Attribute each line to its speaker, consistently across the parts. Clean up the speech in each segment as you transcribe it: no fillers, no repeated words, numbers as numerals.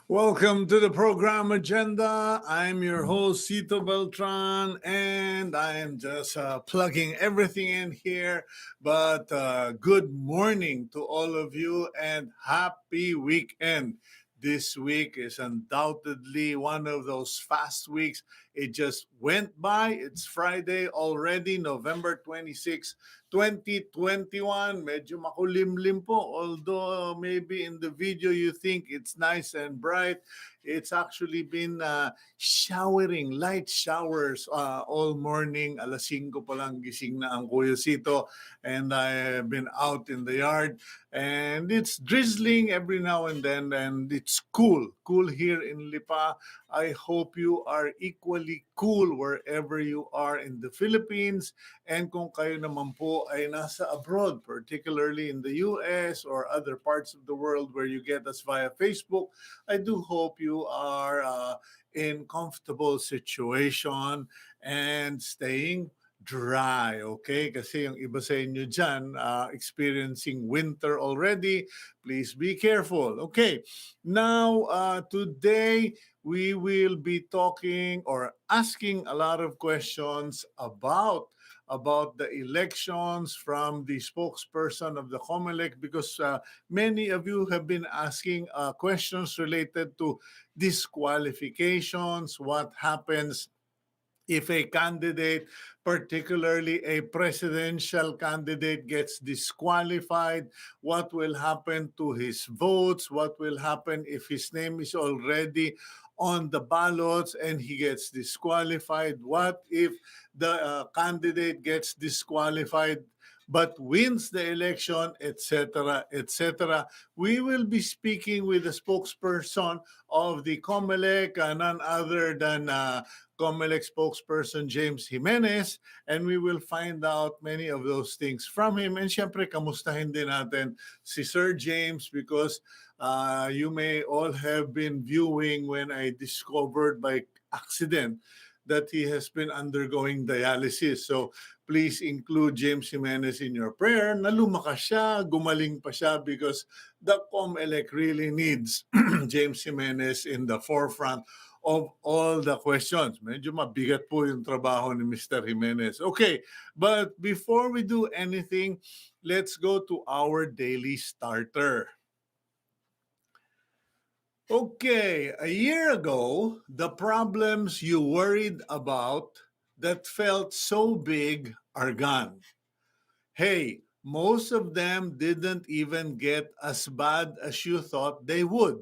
Speaker 1: Welcome to the program agenda. I'm your host, Cito Beltran, and I am just plugging everything in here. But good morning to all of you and happy weekend. This week is undoubtedly one of those fast weeks. It just went by. It's Friday already, November 26, 2021. Medyo makulimlim po. Although maybe in the video you think it's nice and bright, it's actually been showering, light showers all morning. Alas 5 pa lang gising na ang Kuya Sito and I have been out in the yard and it's drizzling every now and then and it's cool here in Lipa. I hope you are equally cool wherever you are in the Philippines and kung kayo naman po ay nasa abroad, particularly in the US or other parts of the world where you get us via Facebook, I do hope you are in comfortable situation and staying dry, okay? Kasi yung iba sa inyo dyan, experiencing winter already, please be careful. Okay, now today we will be talking or asking a lot of questions about the elections from the spokesperson of the Comelec because many of you have been asking questions related to disqualifications, what happens if a candidate, particularly a presidential candidate, gets disqualified, what will happen to his votes, what will happen if his name is already on the ballots and he gets disqualified, what if the candidate gets disqualified but wins the election, etc., etc. We will be speaking with the spokesperson of the Comelec, none other than Comelec spokesperson James Jimenez, and we will find out many of those things from him. And syempre, kamustahin din natin si Sir James because you may all have been viewing when I discovered by accident that he has been undergoing dialysis. So please include James Jimenez in your prayer na lumakas siya, gumaling pa siya because the Comelec really needs James Jimenez in the forefront of all the questions. Medyo mabigat po yung trabaho ni Mr. Jimenez. Okay, but before we do anything, let's go to our daily starter. Okay, a year ago, the problems you worried about that felt so big are gone. Hey, most of them didn't even get as bad as you thought they would.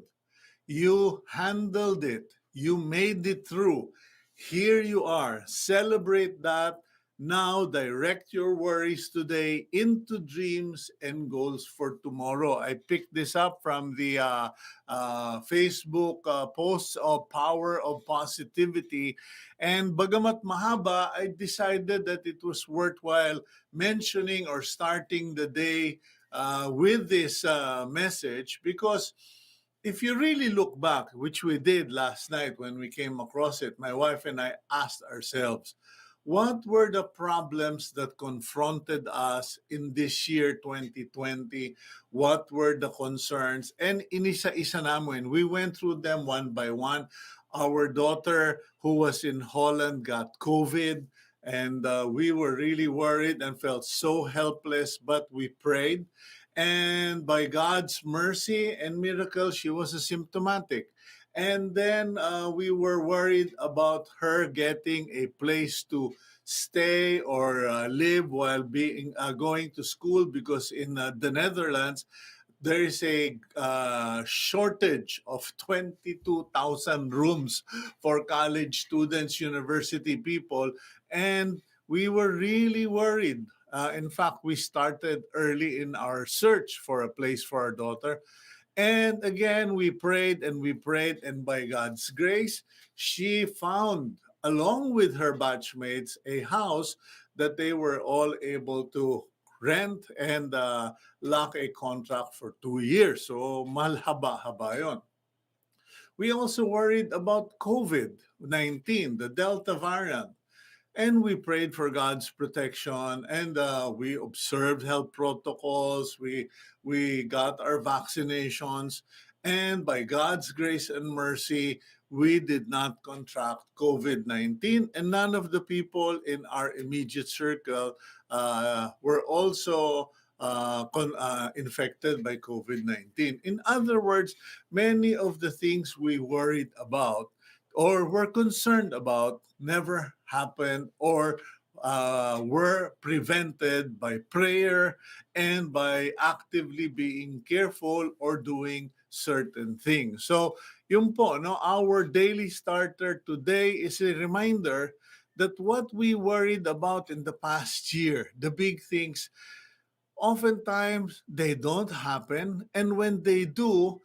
Speaker 1: You handled it. You made it through. Here you are. Celebrate that. Now direct your worries today into dreams and goals for tomorrow. I picked this up from the Facebook posts of Power of Positivity. And bagamat mahaba, I decided that it was worthwhile mentioning or starting the day with this message because if you really look back, which we did last night when we came across it, my wife and I asked ourselves, what were the problems that confronted us in this year 2020? What were the concerns? And inisa-isa namin, we went through them one by one. Our daughter who was in Holland got COVID and we were really worried and felt so helpless, but we prayed. And by God's mercy and miracle, she was asymptomatic. And then we were worried about her getting a place to stay or live while being going to school because in the Netherlands, there is a shortage of 22,000 rooms for college students, university people, and we were really worried. In fact, we started early in our search for a place for our daughter. And again, we prayed, and by God's grace, she found, along with her batchmates, a house that they were all able to rent and lock a contract for 2 years. So, malhaba-haba yon. We also worried about COVID-19, the Delta variant. And we prayed for God's protection, and we observed health protocols. We got our vaccinations, And by God's grace and mercy, we did not contract COVID 19, and none of the people in our immediate circle were also infected by COVID 19. In other words, many of the things we worried about or were concerned about never happened or were prevented by prayer and by actively being careful or doing certain things. So, yun po, no, our daily starter today is a reminder that what we worried about in the past year, the big things, oftentimes they don't happen. And when they do,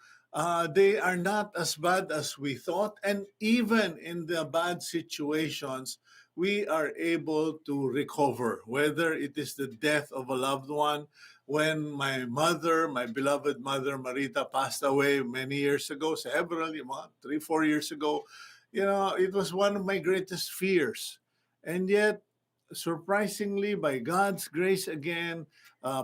Speaker 1: they are not as bad as we thought. And even in the bad situations, we are able to recover, whether it is the death of a loved one. When my mother, my beloved mother, Marita, passed away many years ago, several, 3, 4 years ago, it was one of my greatest fears. And yet, surprisingly, by God's grace again,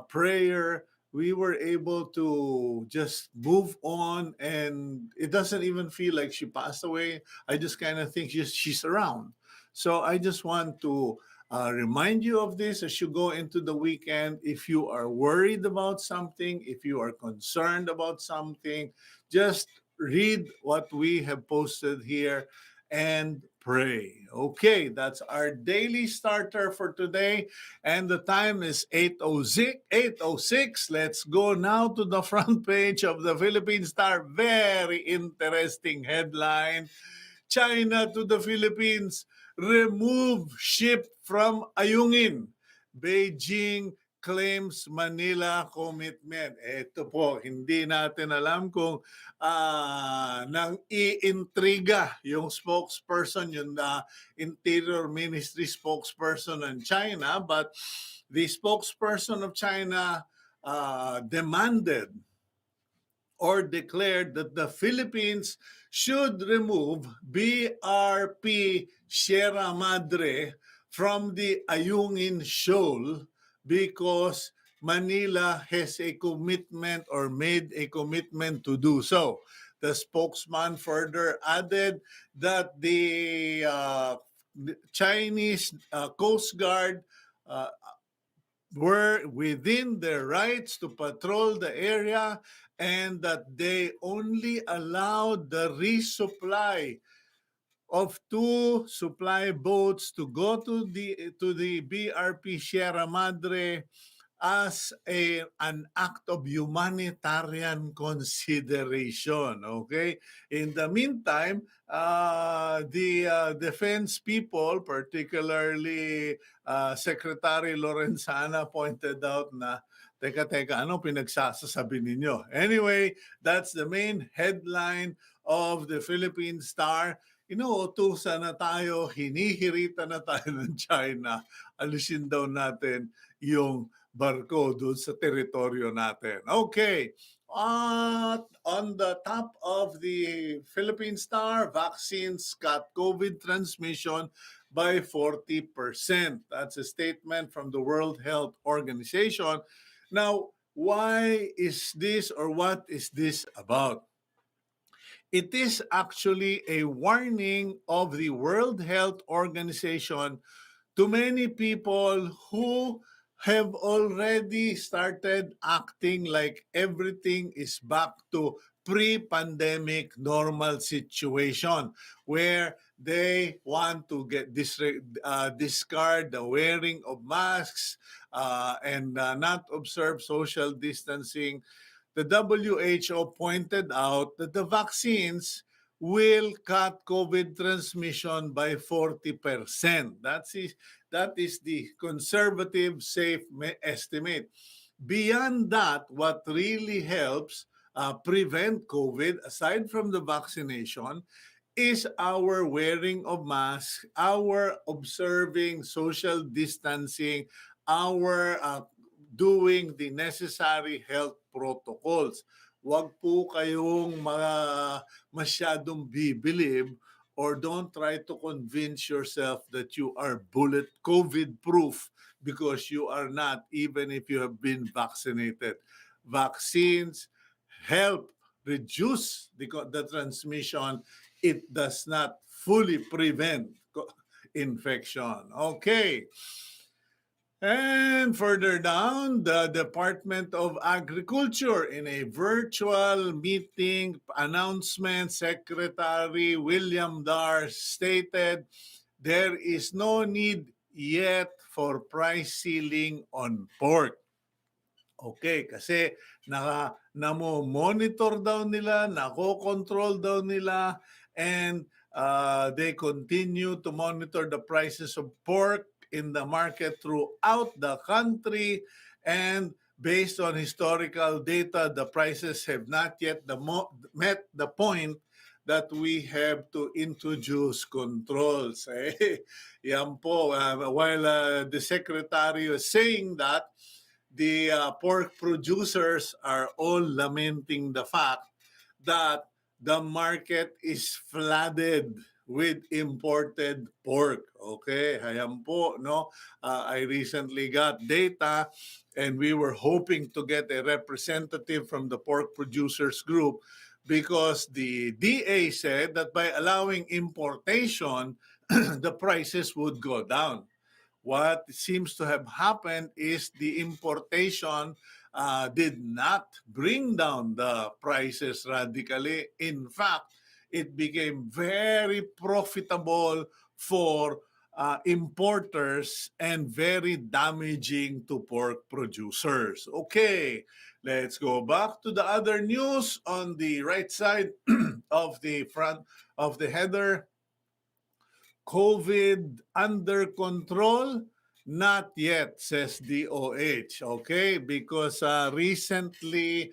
Speaker 1: prayer, we were able to just move on, and it doesn't even feel like she passed away. I just kind of think she's around. So I just want to remind you of this as you go into the weekend. If you are worried about something, if you are concerned about something, just read what we have posted here and pray. Okay, that's our daily starter for today. And the time is 8:06. 8:06. Let's go now to the front page of the Philippine Star. Very interesting headline. China to the Philippines. Remove ship from Ayungin. Beijing claims Manila commitment. Ito po, hindi natin alam kung nang iintriga yung spokesperson, yung Interior Ministry spokesperson ng China, but the spokesperson of China demanded or declared that the Philippines should remove BRP Sierra Madre from the Ayungin Shoal because Manila has a commitment or made a commitment to do so. The spokesman further added that the Chinese Coast Guard were within their rights to patrol the area and that they only allowed the resupply of 2 supply boats to go to the BRP Sierra Madre as an act of humanitarian consideration. Okay? In the meantime, the defense people, particularly Secretary Lorenzana, pointed out na, teka, ano pinagsasasabi ninyo? Anyway, that's the main headline of the Philippine Star. Inuutusan na tayo, hinihirita na tayo ng China. Alisin daw natin yung barko doon sa teritoryo natin. Okay. On the top of the Philippine Star, vaccines cut COVID transmission by 40%. That's a statement from the World Health Organization. Now, why is this or what is this about? It is actually a warning of the World Health Organization to many people who have already started acting like everything is back to pre-pandemic normal situation where they want to discard the wearing of masks and not observe social distancing. The WHO pointed out that the vaccines will cut COVID transmission by 40%. That is the conservative, safe estimate. Beyond that, what really helps prevent COVID, aside from the vaccination, is our wearing of masks, our observing social distancing, our doing the necessary health protocols. Huwag po kayong masyadong bibilib or don't try to convince yourself that you are COVID proof because you are not, even if you have been vaccinated. Vaccines help reduce the transmission, it does not fully prevent infection. Okay. And further down, the Department of Agriculture, in a virtual meeting announcement, Secretary William Dar stated there is no need yet for price ceiling on pork. Okay, kasi namo-monitor daw nila, nako-control daw nila, and they continue to monitor the prices of pork in the market throughout the country, and based on historical data, the prices have not yet met the point that we have to introduce controls. Yan po, while the secretary was saying that, the pork producers are all lamenting the fact that the market is flooded with imported pork. Okay, ayan po, no? I recently got data and we were hoping to get a representative from the pork producers group because the DA said that by allowing importation, the prices would go down. What seems to have happened is the importation did not bring down the prices radically. In fact, it became very profitable for importers and very damaging to pork producers. Okay, let's go back to the other news on the right side of the front of the header. COVID under control? Not yet, says DOH. Okay, because recently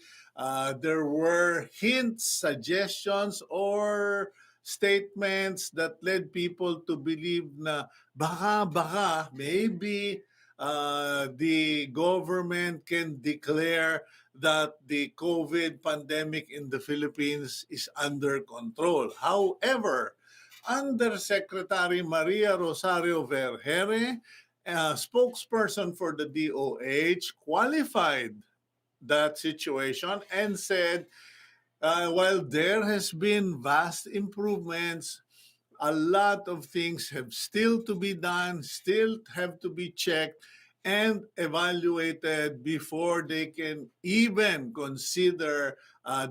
Speaker 1: there were hints, suggestions, or statements that led people to believe na baka, maybe the government can declare that the COVID pandemic in the Philippines is under control. However, Undersecretary Maria Rosario Vergere, spokesperson for the DOH, qualified that situation and said, while there has been vast improvements, a lot of things have still to be done, still have to be checked and evaluated before they can even consider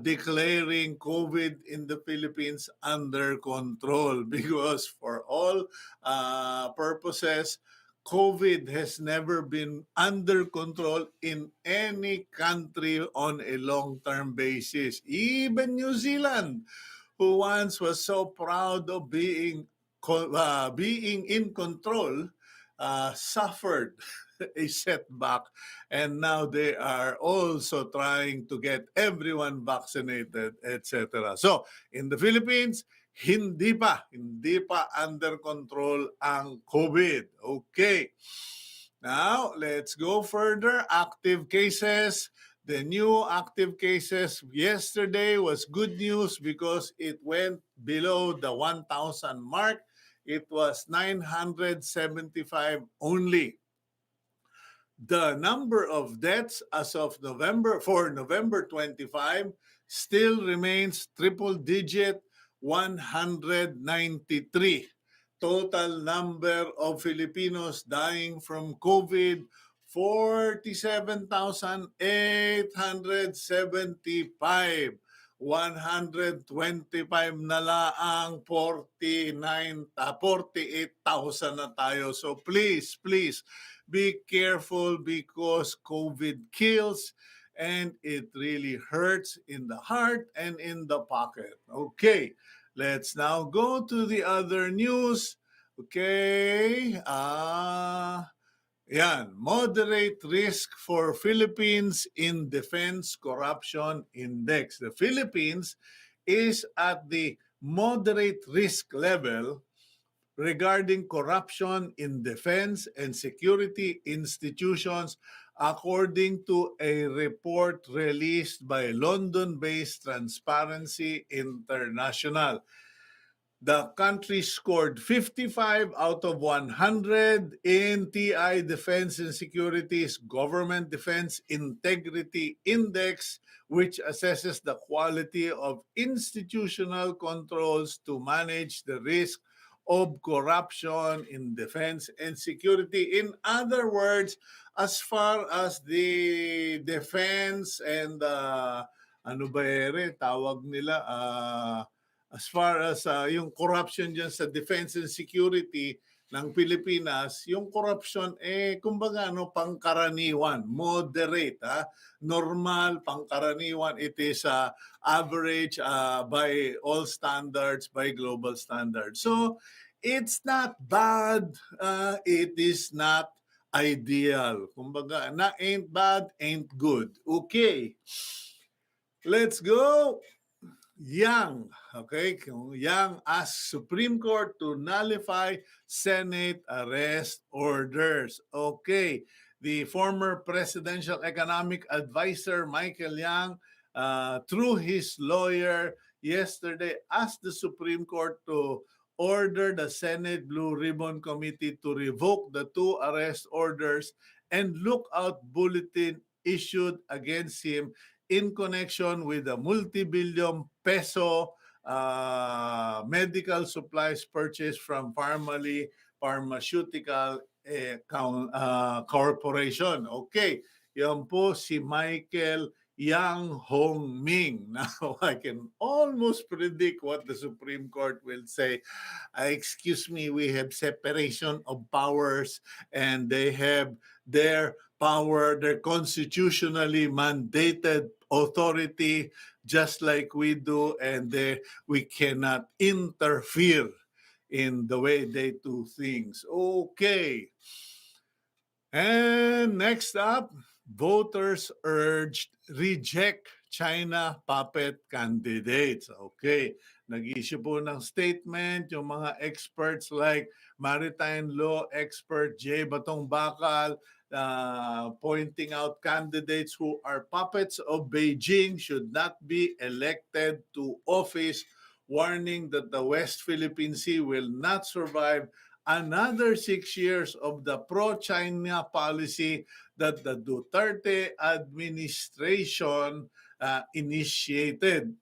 Speaker 1: declaring COVID in the Philippines under control. Because for all purposes, COVID has never been under control in any country on a long-term basis. Even New Zealand, who once was so proud of being in control, suffered a setback, and now they are also trying to get everyone vaccinated, etc. So, in the Philippines, hindi pa under control ang COVID. Okay. Now, let's go further. Active cases. The new active cases yesterday was good news because it went below the 1,000 mark. It was 975 only. The number of deaths as of November 25 still remains triple digit, 193. Total number of Filipinos dying from COVID, 47,875. 125 na laang 48,000 na tayo. So please, be careful because COVID kills and it really hurts in the heart and in the pocket. Okay, let's now go to the other news. Okay, moderate risk for Philippines in Defense Corruption Index. The Philippines is at the moderate risk level regarding corruption in defense and security institutions, according to a report released by London-based Transparency International. The country scored 55 out of 100 in TI Defense and Security's Government Defense Integrity Index, which assesses the quality of institutional controls to manage the risk of corruption in defense and security. In other words, as far as the defense and ano ba tawag nila as far as yung corruption dyan sa defense and security ng Pilipinas, yung corruption kumbaga pangkaraniwan, moderate, normal, pangkaraniwan. It is average by all standards, by global standards. So it's not bad, it is not ideal. Kumbaga, na ain't bad, ain't good. Okay. Let's go. Yang, okay? Yang asked Supreme Court to nullify Senate arrest orders. Okay. The former presidential economic advisor, Michael Yang, through his lawyer yesterday, asked the Supreme Court to order the Senate Blue Ribbon Committee to revoke the 2 arrest orders and lookout bulletin issued against him in connection with the multi-billion peso medical supplies purchased from Pharmaceutical Corporation. Okay, yan po si Michael Yang Hong Ming. Now, I can almost predict what the Supreme Court will say. Excuse me, we have separation of powers and they have their power, their constitutionally mandated authority, just like we do, and we cannot interfere in the way they do things. Okay. And next up, voters urged reject China puppet candidates. Okay. Nag-issue po ng statement yung mga experts like maritime law expert J. Batong Bakal, pointing out candidates who are puppets of Beijing should not be elected to office, warning that the West Philippine Sea will not survive another 6 years of the pro-China policy that the Duterte administration initiated.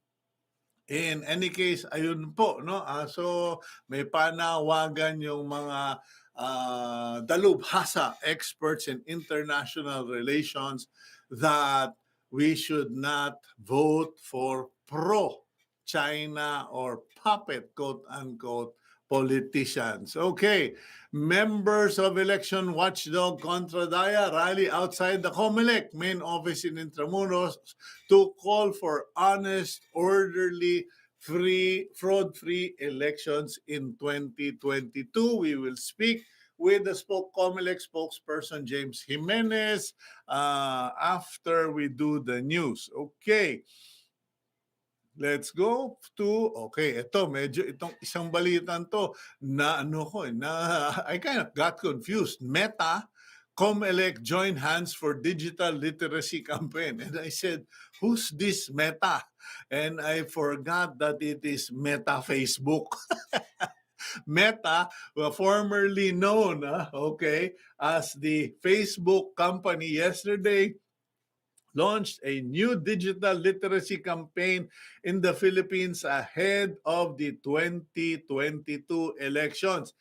Speaker 1: In any case, ayun po, no? So may panawagan yung mga dalubhasa experts in international relations that we should not vote for pro-China or puppet, quote-unquote, politicians. Okay, members of election watchdog Contra Daya rally outside the Comelec main office in Intramuros to call for honest, orderly, fraud-free elections in 2022. We will speak with the Comelec spokesperson James Jimenez after we do the news. Okay. Let's go to, okay, itong isang balitan to na I kind of got confused. Meta, Comelec join hands for digital literacy campaign. And I said, who's this Meta? And I forgot that it is Meta Facebook. Meta, formerly known, as the Facebook company, yesterday launched a new digital literacy campaign in the Philippines ahead of the 2022 elections.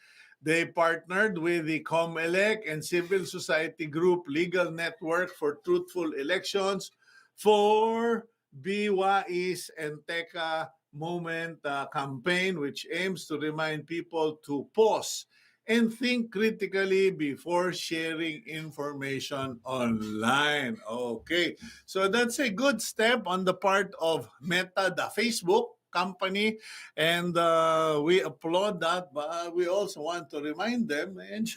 Speaker 1: They partnered with the Comelec and civil society group Legal Network for Truthful Elections for BYE's and Teka Moment campaign, which aims to remind people to pause and think critically before sharing information online. Okay, so that's a good step on the part of Meta, the Facebook company, and we applaud that, but we also want to remind them, and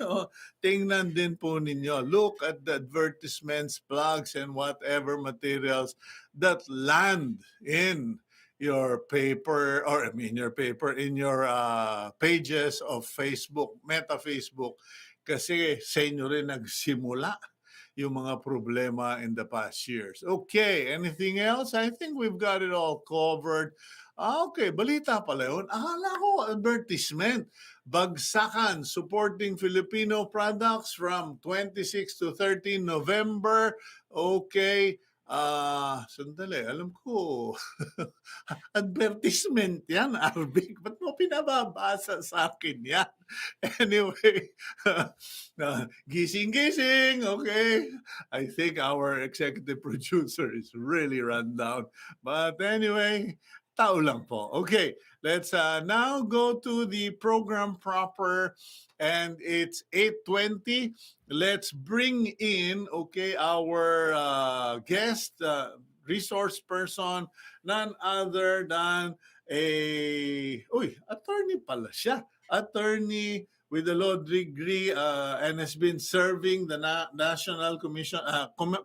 Speaker 1: tingnan din po ninyo, look at the advertisements, plugs, and whatever materials that land in your paper, or in your pages of Facebook, Meta Facebook, kasi sa inyo rin nagsimula yung mga problema in the past years. Okay, anything else? I think we've got it all covered. Okay, balita pala yun. Akala ko advertisement. Bagsakan supporting Filipino products from 26 to 13 November. Okay. Sandali, alam ko. Advertisement yan, Arvic. Ba't mo pinababasa sa akin yan? Anyway, gising-gising, okay? I think our executive producer is really run down. But anyway, tao lang po. Okay, let's now go to the program proper, and it's 8:20. Let's bring in, okay, our guest, resource person, none other than attorney pala siya. Attorney with a law degree and has been serving the National Commission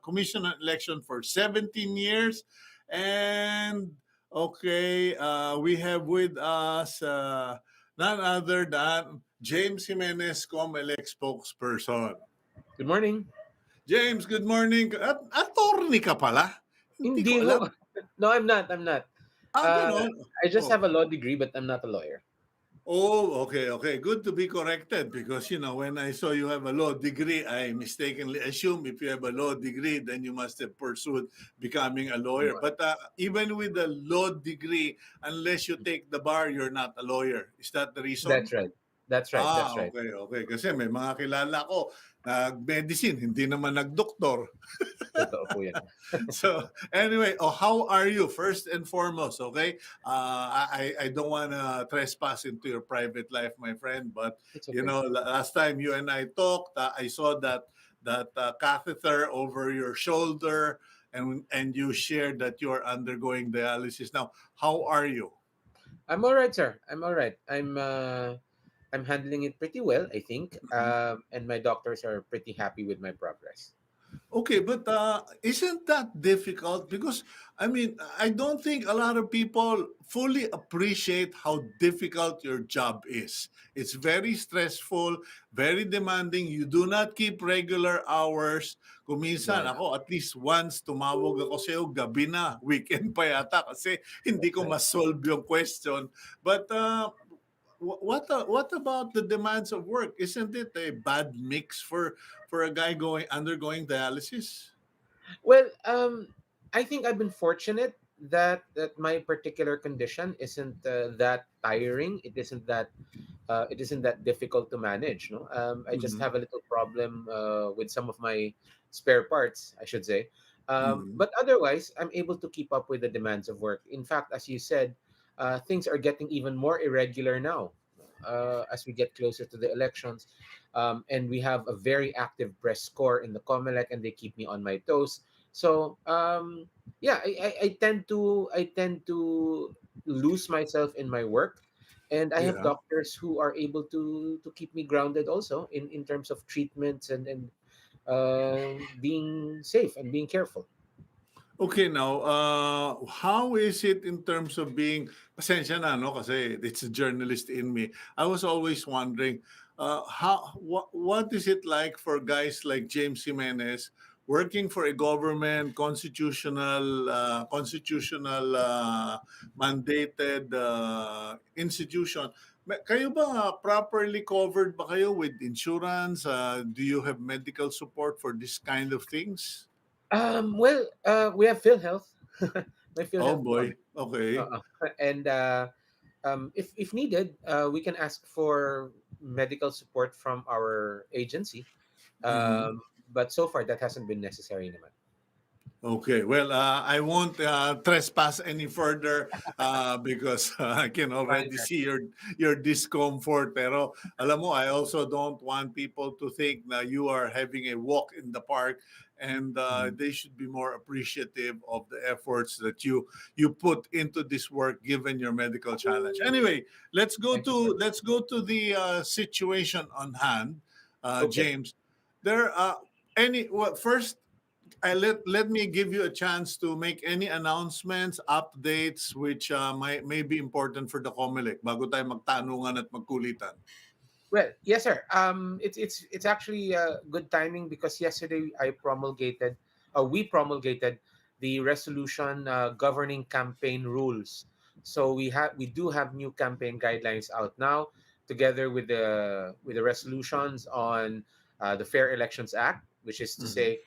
Speaker 1: Commission on Election for 17 years. And okay, we have with us none other than James Jimenez, Comelec spokesperson.
Speaker 2: Good morning.
Speaker 1: James, good morning. Attorney ka pala? Hindi
Speaker 2: Hindi
Speaker 1: ko
Speaker 2: ho.
Speaker 1: alam.
Speaker 2: No, I'm not. I'm not.
Speaker 1: Ganon.
Speaker 2: I just
Speaker 1: Oh.
Speaker 2: have a law degree, but I'm not a lawyer.
Speaker 1: Oh, okay. Good to be corrected because, when I saw you have a law degree, I mistakenly assumed if you have a law degree, then you must have pursued becoming a lawyer. But even with a law degree, unless you take the bar, you're not a lawyer. Is that the reason?
Speaker 2: That's right. That's right.
Speaker 1: Okay. Kasi may mga kilala ko, nag-medicine, hindi naman nag-doktor.
Speaker 2: Totoo po yan.
Speaker 1: So anyway, how are you first and foremost? Okay, I don't want to trespass into your private life, my friend, but
Speaker 2: It's okay.
Speaker 1: last time you and I talked, I saw that catheter over your shoulder, and you shared that you are undergoing dialysis now. How are you?
Speaker 2: I'm all right, sir. I'm all right. I'm handling it pretty well, I think. And my doctors are pretty happy with my progress.
Speaker 1: Okay, but isn't that difficult? Because, I mean, I don't think a lot of people fully appreciate how difficult your job is. It's very stressful, very demanding. You do not keep regular hours. Kung minsan,
Speaker 2: No.
Speaker 1: ako, at least once, tumawag ako sa'yo, gabi na, weekend pa yata, kasi hindi ko ma-solve yung question. But what about the demands of work? Isn't it a bad mix for a guy undergoing dialysis?
Speaker 2: Well, I think I've been fortunate that my particular condition isn't that tiring. It isn't that difficult to manage. No, I just
Speaker 1: Mhm.
Speaker 2: have a little problem with some of my spare parts, I should say.
Speaker 1: Mhm.
Speaker 2: But otherwise, I'm able to keep up with the demands of work. In fact, as you said, things are getting even more irregular now as we get closer to the elections. And we have a very active press corps in the Comelec, and they keep me on my toes. So yeah, I tend to lose myself in my work, and I have
Speaker 1: Yeah.
Speaker 2: doctors who are able to keep me grounded also in terms of treatments and being safe and being careful.
Speaker 1: Okay, now, how is it in terms of being, pasensya na, no, kasi it's a journalist in me. I was always wondering, what is it like for guys like James Jimenez working for a government constitutional mandated institution? Kayo ba properly covered ba kayo with insurance? Do you have medical support for this kind of things?
Speaker 2: Well, we have PhilHealth, my
Speaker 1: Oh
Speaker 2: PhilHealth
Speaker 1: boy.
Speaker 2: coverage,
Speaker 1: Okay.
Speaker 2: uh, and if needed, we can ask for medical support from our agency.
Speaker 1: Mhm.
Speaker 2: But so far, that hasn't been necessary, naman.
Speaker 1: Okay. Well, I won't trespass any further because I can
Speaker 2: Fine,
Speaker 1: already
Speaker 2: sir.
Speaker 1: see your discomfort. Pero alam mo, I also don't want people to think that you are having a walk in the park, and
Speaker 2: Mhm.
Speaker 1: they should be more appreciative of the efforts that you put into this work given your medical challenge. Anyway,
Speaker 2: Thank you, sir.
Speaker 1: let's go to the situation on hand,
Speaker 2: Okay.
Speaker 1: James. There first, let me give you a chance to make any announcements, updates, which may be important for the COMELEC bago tayo magtanungan at magkulitan.
Speaker 2: Well, yes, sir. It's actually good timing because yesterday we promulgated the resolution governing campaign rules. So we do have new campaign guidelines out now, together with the resolutions on the Fair Elections Act, which is to
Speaker 1: Mhm.
Speaker 2: say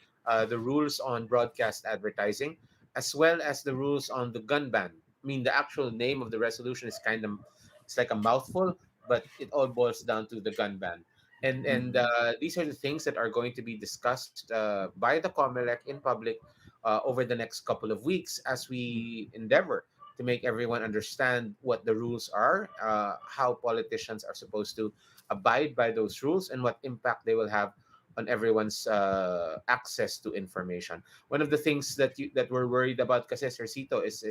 Speaker 2: the rules on broadcast advertising, as well as the rules on the gun ban. I mean, the actual name of the resolution is kind of it's like a mouthful, but it all boils down to the gun ban. And
Speaker 1: Mhm.
Speaker 2: these are the things that are going to be discussed by the Comelec in public over the next couple of weeks as we endeavor to make everyone understand what the rules are, how politicians are supposed to abide by those rules, and what impact they will have on everyone's access to information. One of the things that we're worried about, kasi Sir Cito, is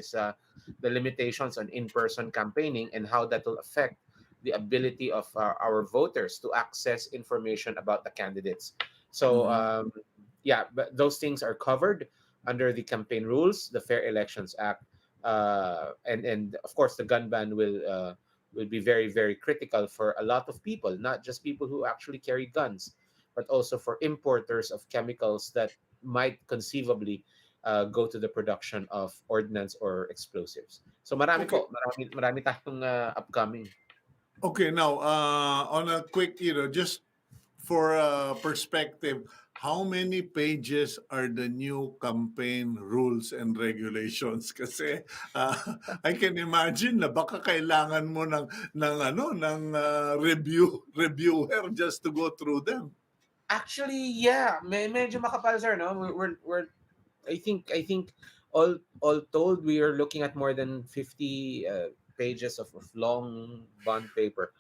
Speaker 2: the limitations on in-person campaigning and how that will affect the ability of our voters to access information about the candidates. So
Speaker 1: Mhm.
Speaker 2: yeah, but those things are covered under the campaign rules, the Fair Elections Act, and of course the gun ban will be very very critical for a lot of people, not just people who actually carry guns, but also for importers of chemicals that might conceivably go to the production of ordnance or explosives. So marami
Speaker 1: Okay.
Speaker 2: po, marami tayong upcoming.
Speaker 1: Okay. Now, on a quick, just for perspective, how many pages are the new campaign rules and regulations? Kasi uh, I can imagine na baka kailangan mo ng reviewer just to go through them.
Speaker 2: Actually, yeah, medyo makapal sir, no? We're I think all told we are looking at more than 50 pages of long bond paper.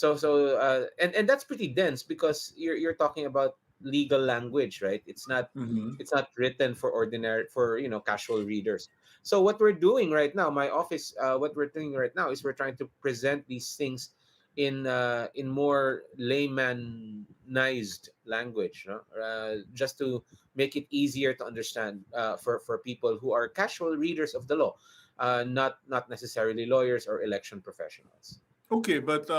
Speaker 2: And that's pretty dense because you're talking about legal language, right?
Speaker 1: Mm-hmm.
Speaker 2: It's not written for ordinary for casual readers. So what we're doing right now, my office, what we're doing right now is we're trying to present these things in more laymanized language, no? Just to make it easier to understand for people who are casual readers of the law, not necessarily lawyers or election professionals.
Speaker 1: Okay, but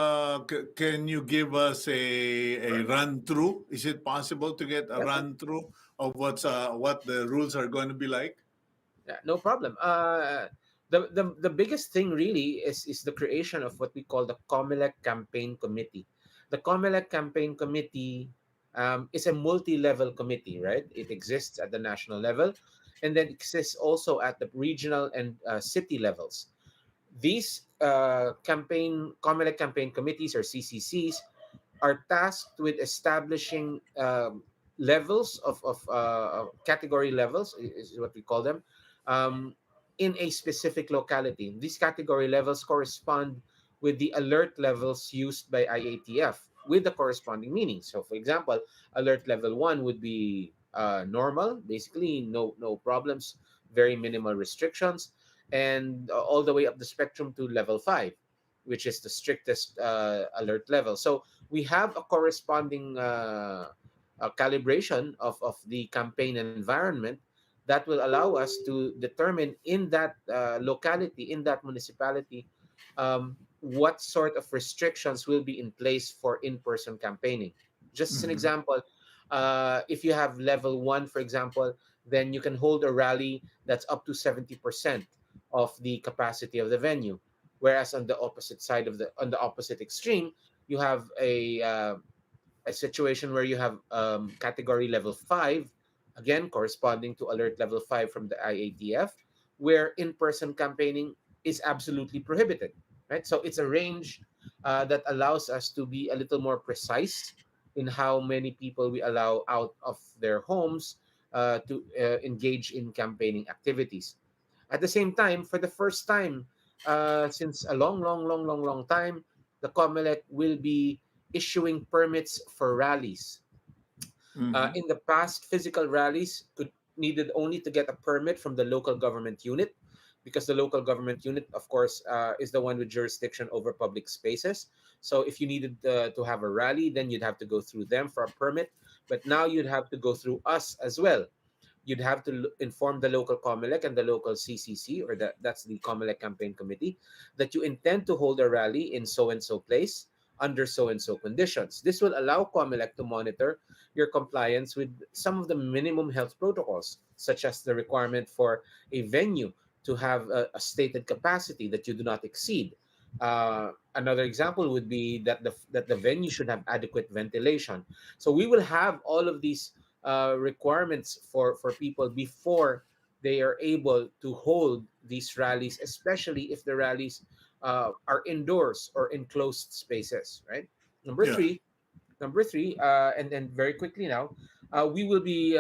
Speaker 1: can you give us a run through? Is it possible to get a
Speaker 2: Yeah,
Speaker 1: run through of what the rules are going to be like?
Speaker 2: yeah, no problem. The biggest thing really is the creation of what we call the Comelec Campaign Committee. The Comelec Campaign Committee is a multi-level committee, right? It exists at the national level, and then exists also at the regional and city levels. These Comelec Campaign Committees or CCCs are tasked with establishing levels of category levels is what we call them, um, in a specific locality. These category levels correspond with the alert levels used by IATF with the corresponding meaning. So, for example, alert level 1 would be normal, basically no problems, very minimal restrictions, and all the way up the spectrum to level 5, which is the strictest alert level. So we have a corresponding calibration of the campaign environment that will allow us to determine in that locality, in that municipality, what sort of restrictions will be in place for in-person campaigning. Just as an
Speaker 1: Mm-hmm.
Speaker 2: example, if you have level 1, for example, then you can hold a rally that's up to 70% of the capacity of the venue. Whereas on the opposite side on the opposite extreme, you have a situation where you have category level 5, again corresponding to alert level 5 from the IATF, where in-person campaigning is absolutely prohibited, right? So it's a range that allows us to be a little more precise in how many people we allow out of their homes to engage in campaigning activities. At the same time, for the first time since a long time, the COMELEC will be issuing permits for rallies.
Speaker 1: Mm-hmm.
Speaker 2: In the past, physical rallies could needed only to get a permit from the local government unit, because the local government unit, of course, is the one with jurisdiction over public spaces. So if you needed to have a rally, then you'd have to go through them for a permit. But now you'd have to go through us as well. You'd have to inform the local COMELEC and the local CCC, that's the COMELEC Campaign Committee, that you intend to hold a rally in so and so place under so and so conditions. This will allow Comelec to monitor your compliance with some of the minimum health protocols, such as the requirement for a venue to have a stated capacity that you do not exceed. Another example would be that the venue should have adequate ventilation. So we will have all of these requirements for people before they are able to hold these rallies, especially if the rallies are indoors or in closed spaces, right? Number
Speaker 1: Yeah.
Speaker 2: three, and then very quickly now, we will be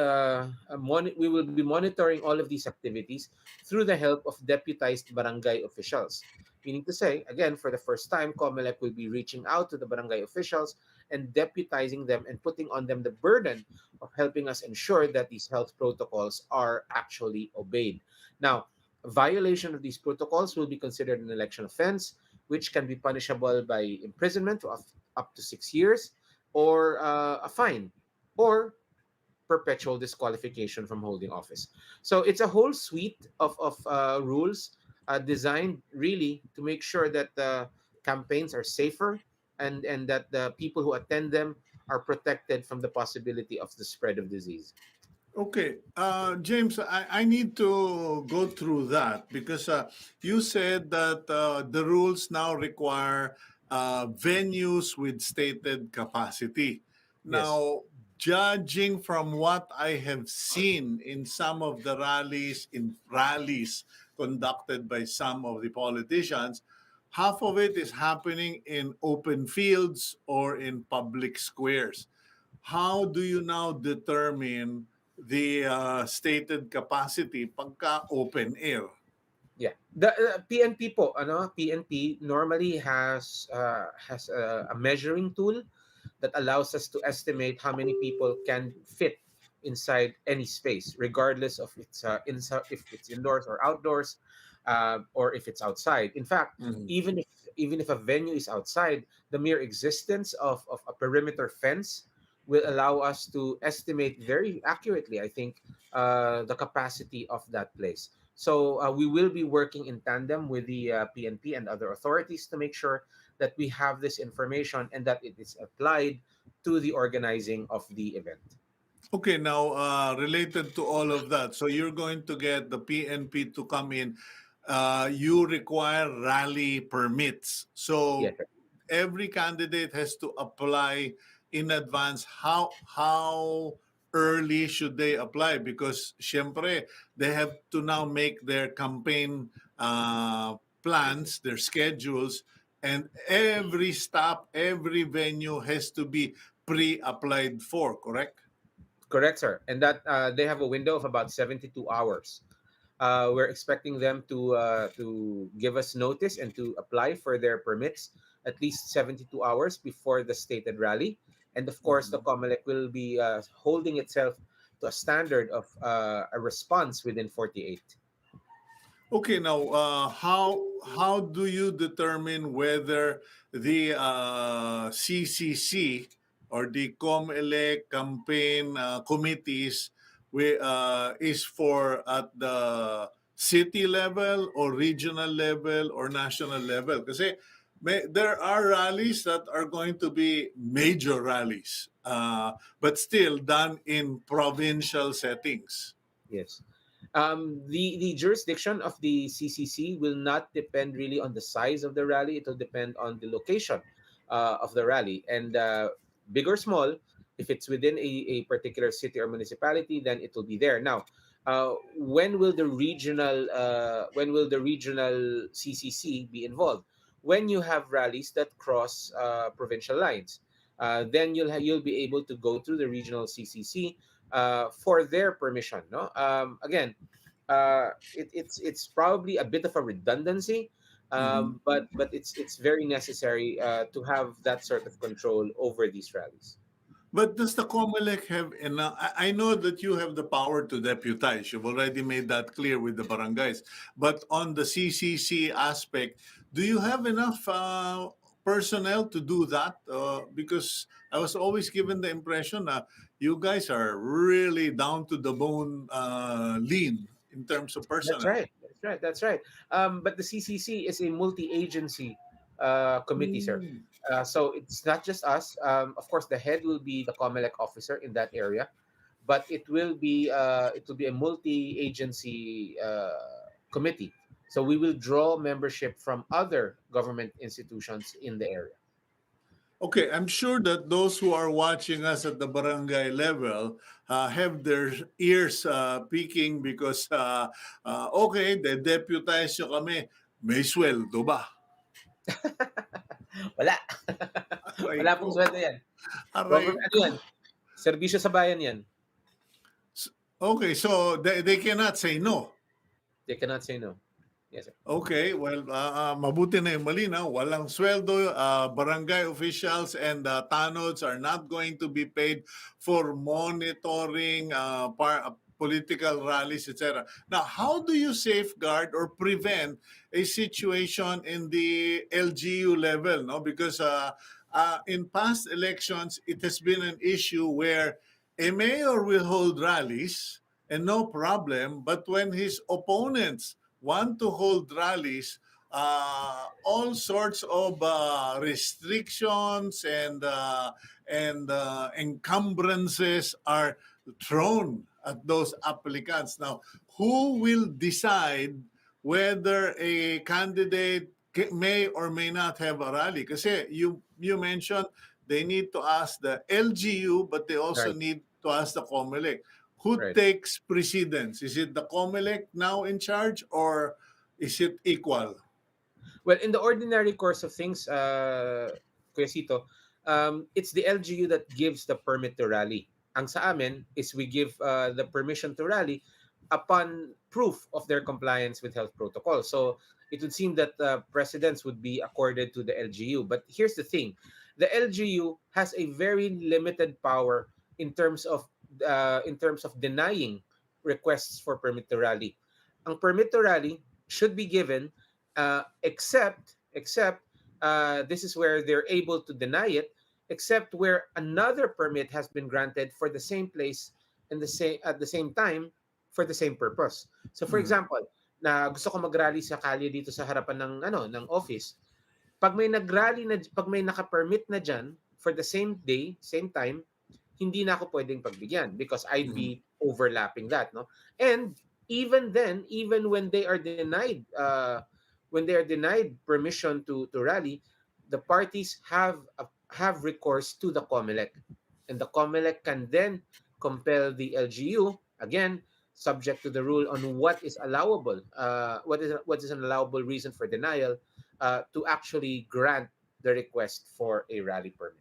Speaker 2: monitoring all of these activities through the help of deputized barangay officials. Meaning to say, again, for the first time, Comelec will be reaching out to the barangay officials and deputizing them and putting on them the burden of helping us ensure that these health protocols are actually obeyed. Now, violation of these protocols will be considered an election offense, which can be punishable by imprisonment of up to 6 years, or a fine, or perpetual disqualification from holding office. So it's a whole suite of rules designed really to make sure that the campaigns are safer, and that the people who attend them are protected from the possibility of the spread of disease.
Speaker 1: Okay, James, I need to go through that because you said that the rules now require venues with stated capacity.
Speaker 2: Yes,
Speaker 1: Now, judging from what I have seen in some of the rallies conducted by some of the politicians, half of it is happening in open fields or in public squares. How do you now determine the stated capacity pagka open air?
Speaker 2: yeah. The PNP po, PNP normally has a measuring tool that allows us to estimate how many people can fit inside any space, regardless of if it's indoors or outdoors, or if it's outside. In fact,
Speaker 1: Mhm.
Speaker 2: even if even if a venue is outside, the mere existence of a perimeter fence will allow us to estimate very accurately, I think, the capacity of that place. So we will be working in tandem with the PNP and other authorities to make sure that we have this information and that it is applied to the organizing of the event.
Speaker 1: Okay, now related to all of that, so you're going to get the PNP to come in. You require rally permits.
Speaker 2: Yes,
Speaker 1: So
Speaker 2: sir.
Speaker 1: every candidate has to apply in advance. How early should they apply? Because syempre, they have to now make their campaign plans, their schedules, and every stop, every venue has to be pre-applied for, correct?
Speaker 2: Correct, sir. And that they have a window of about 72 hours. We're expecting them to give us notice and to apply for their permits at least 72 hours before the stated rally. And of course, the
Speaker 1: Mhm.
Speaker 2: COMELEC will be holding itself to a standard of a response within 48.
Speaker 1: Okay, now how do you determine whether the CCC or the Comelec campaign committees is for at the city level or regional level or national level? Kasi there are rallies that are going to be major rallies, but still done in provincial settings.
Speaker 2: Yes. The jurisdiction of the CCC will not depend really on the size of the rally. It will depend on the location of the rally. And big or small, if it's within a particular city or municipality, then it will be there. Now, when will the regional CCC be involved? When you have rallies that cross provincial lines, then you'll be able to go through the regional CCC for their permission. No, again, it's probably a bit of a redundancy,
Speaker 1: Mhm.
Speaker 2: but it's very necessary to have that sort of control over these rallies.
Speaker 1: But does the COMELEC have enough? I know that you have the power to deputize. You've already made that clear with the barangays. But on the CCC aspect, do you have enough personnel to do that? Because I was always given the impression that you guys are really down to the bone lean in terms of
Speaker 2: That's
Speaker 1: personnel.
Speaker 2: right. That's right. That's right. But the CCC is a multi-agency committee, sir.
Speaker 1: Mm.
Speaker 2: So it's not just us. Of course, the head will be the Comelec officer in that area, but it will be a multi-agency committee. So we will draw membership from other government institutions in the area.
Speaker 1: Okay, I'm sure that those who are watching us at the barangay level have their ears peaking because, okay, de-deputize nyo kami. May sweldo ba?
Speaker 2: Wala.
Speaker 1: Aray
Speaker 2: Wala pong
Speaker 1: ko.
Speaker 2: sweldo yan. Government,
Speaker 1: Aray
Speaker 2: ano yan?
Speaker 1: ko.
Speaker 2: Serbisyo sa bayan yan.
Speaker 1: Okay, so they cannot say no.
Speaker 2: They cannot say no. Yes, sir.
Speaker 1: Okay, well, mabuti na yung malinaw. Walang sweldo, barangay officials and tanods are not going to be paid for monitoring political rallies, etc. Now, how do you safeguard or prevent a situation in the LGU level? No, because in past elections, it has been an issue where a mayor will hold rallies and no problem, but when his opponents want to hold rallies, all sorts of restrictions and encumbrances are thrown at those applicants. Now, who will decide whether a candidate may or may not have a rally? Kasi you mentioned they need to ask the LGU, but they also
Speaker 2: Right,
Speaker 1: need to ask the COMELEC. Who
Speaker 2: right.
Speaker 1: takes precedence? Is it the COMELEC now in charge or is it equal?
Speaker 2: Well, in the ordinary course of things, Kuya Cito, it's the LGU that gives the permit to rally. Ang sa amin is we give the permission to rally upon proof of their compliance with health protocol. So it would seem that precedence would be accorded to the LGU. But here's the thing: the LGU has a very limited power in terms of denying requests for permit to rally. Ang permit to rally should be given except this is where they're able to deny it, except where another permit has been granted for the same place and the same at the same time for the same purpose. So for
Speaker 1: Mm.
Speaker 2: example, na gusto ko mag-rally sa kalye dito sa harapan ng ng office, pag may nag-rally na pag may naka-permit na diyan for the same day, same time, hindi na ako pwedeng pagbigyan because I'd
Speaker 1: Mm.
Speaker 2: be overlapping that, no? And even then, even when they are denied permission to rally, the parties have recourse to the COMELEC, and the COMELEC can then compel the LGU, again subject to the rule on what is allowable, what is an allowable reason for denial, to actually grant the request for a rally permit.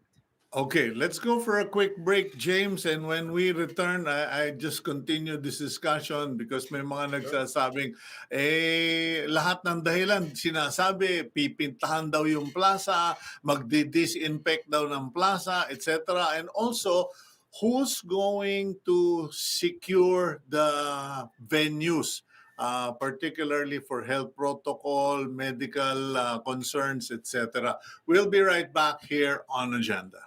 Speaker 1: Okay, let's go for a quick break, James. And when we return, I just continue this discussion because may mga
Speaker 2: Sure.
Speaker 1: nagsasabing, lahat ng dahilan sinasabi, pipintahan daw yung plaza, magdi-disinfect daw ng plaza, etc. And also, who's going to secure the venues? Particularly for health protocol, medical concerns, etc. We'll be right back here on Agenda.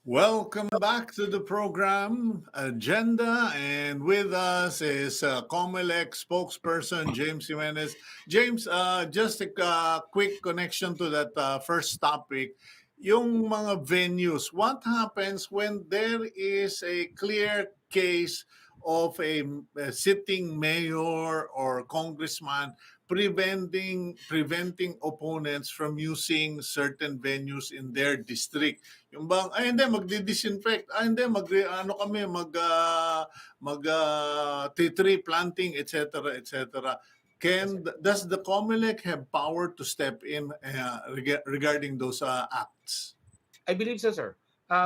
Speaker 1: Welcome back to the program agenda, and with us is Comelec spokesperson James Jimenez. James, just a quick connection to that first topic. Yung mga venues, what happens when there is a clear case of a sitting mayor or congressman preventing opponents from using certain venues in their district? Yung bang, ay hindi, magdi-disinfect. Ay hindi, ano kami, tree planting, etc., etc.
Speaker 2: Yes, sir.
Speaker 1: Does the COMELEC have power to step in regarding those acts?
Speaker 2: I believe so, sir.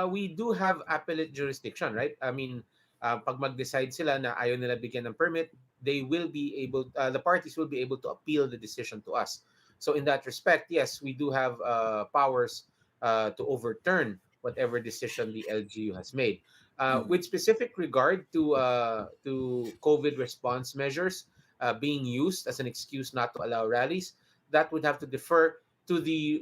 Speaker 2: We do have appellate jurisdiction, right? I mean, pag mag-decide sila na ayaw nila bigyan ng permit, the parties will be able to appeal the decision to us. So in that respect, yes, we do have powers to overturn whatever decision the LGU has made.
Speaker 1: Mm.
Speaker 2: With specific regard to COVID response measures being used as an excuse not to allow rallies, that would have to defer to the